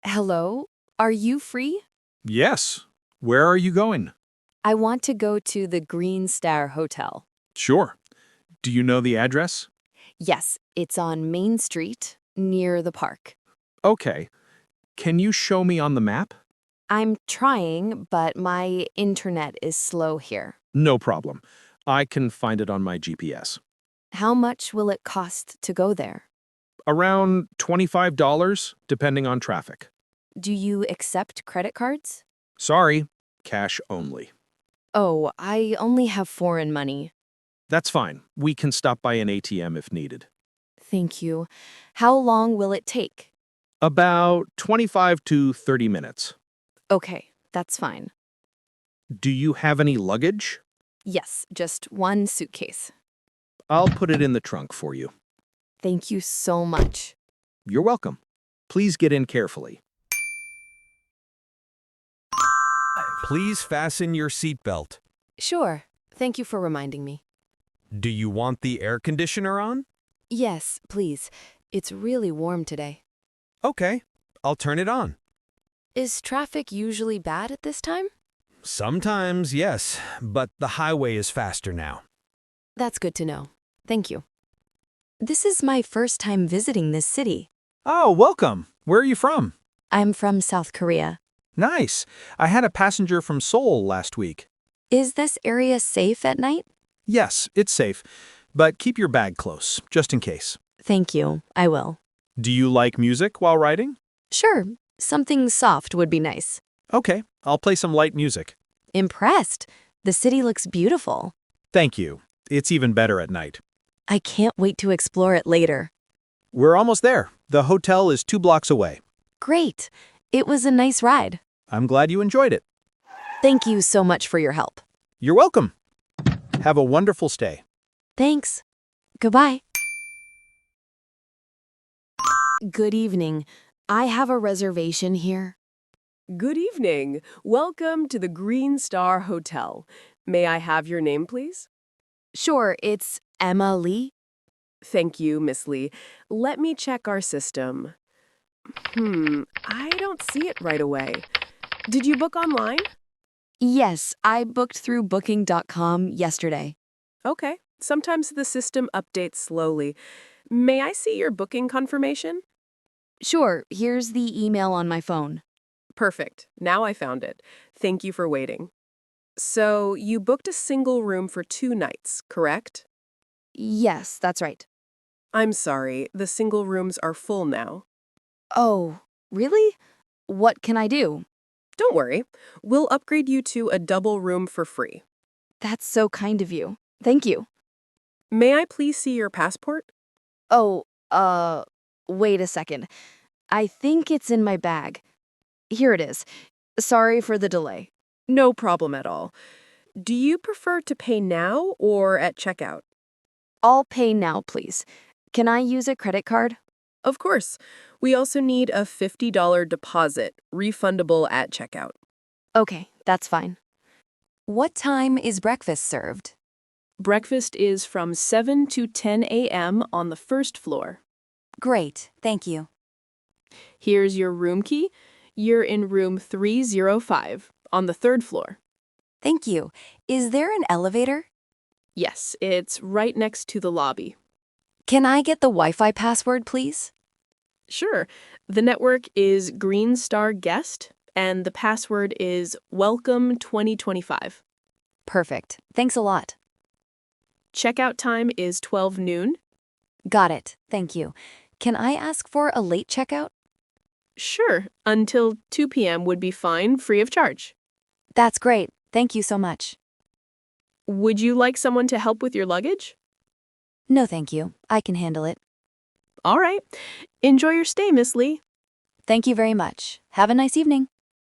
Hello? Are you free? Yes. Where are you going? I want to go to the Green Star Hotel. Sure. Do you know the address? Yes, it's on Main Street, near the park. Okay. Can you show me on the map? I'm trying, but my internet is slow here. No problem. I can find it on my GPS. How much will it cost to go there? Around $25, depending on traffic. Do you accept credit cards? Sorry, cash only. Oh, I only have foreign money. That's fine. We can stop by an ATM if needed. Thank you. How long will it take? About 25 to 30 minutes. Okay, that's fine. Do you have any luggage? Yes, just one suitcase. I'll put it in the trunk for you. Thank you so much. You're welcome. Please get in carefully. Please fasten your seatbelt. Sure. Thank you for reminding me. Do you want the air conditioner on? Yes, please. It's really warm today. Okay, I'll turn it on. Is traffic usually bad at this time? Sometimes, yes, but the highway is faster now. That's good to know. Thank you. This is my first time visiting this city. Oh, welcome. Where are you from? I'm from South Korea. Nice. I had a passenger from Seoul last week. Is this area safe at night? Yes, it's safe, but keep your bag close, just in case. Thank you. I will. Do you like music while riding? Sure. Something soft would be nice. Okay, I'll play some light music. Impressed. The city looks beautiful. Thank you. It's even better at night. I can't wait to explore it later. We're almost there. The hotel is 2 blocks away. Great. It was a nice ride. I'm glad you enjoyed it. Thank you so much for your help. You're welcome. Have a wonderful stay. Thanks. Goodbye. Good evening. I have a reservation here. Good evening. Welcome to the Green Star Hotel. May I have your name, please? Sure, it's Emma Lee. Thank you, Miss Lee. Let me check our system. I don't see it right away. Did you book online? Yes, I booked through Booking.com yesterday. Okay. Sometimes the system updates slowly. May I see your booking confirmation? Sure, here's the email on my phone. Perfect. Now I found it. Thank you for waiting. So, you booked a single room for 2 nights, correct? Yes, that's right. I'm sorry, the single rooms are full now. Oh, really? What can I do? Don't worry. We'll upgrade you to a double room for free. That's so kind of you. Thank you. May I please see your passport? Oh, wait a second. I think it's in my bag. Here it is. Sorry for the delay. No problem at all. Do you prefer to pay now or at checkout? I'll pay now, please. Can I use a credit card? Of course. We also need a $50 deposit, refundable at checkout. Okay, that's fine. What time is breakfast served? Breakfast is from 7 to 10 a.m. on the first floor. Great, thank you. Here's your room key. You're in room 305 on the 3rd floor. Thank you. Is there an elevator? Yes, it's right next to the lobby. Can I get the Wi-Fi password, please? Sure. The network is Green Star Guest, and the password is Welcome 2025. Perfect. Thanks a lot. Checkout time is 12 noon. Got it. Thank you. Can I ask for a late checkout? Sure, until 2 p.m. would be fine, free of charge. That's great. Thank you so much. Would you like someone to help with your luggage? No, thank you. I can handle it. All right. Enjoy your stay, Miss Lee. Thank you very much. Have a nice evening.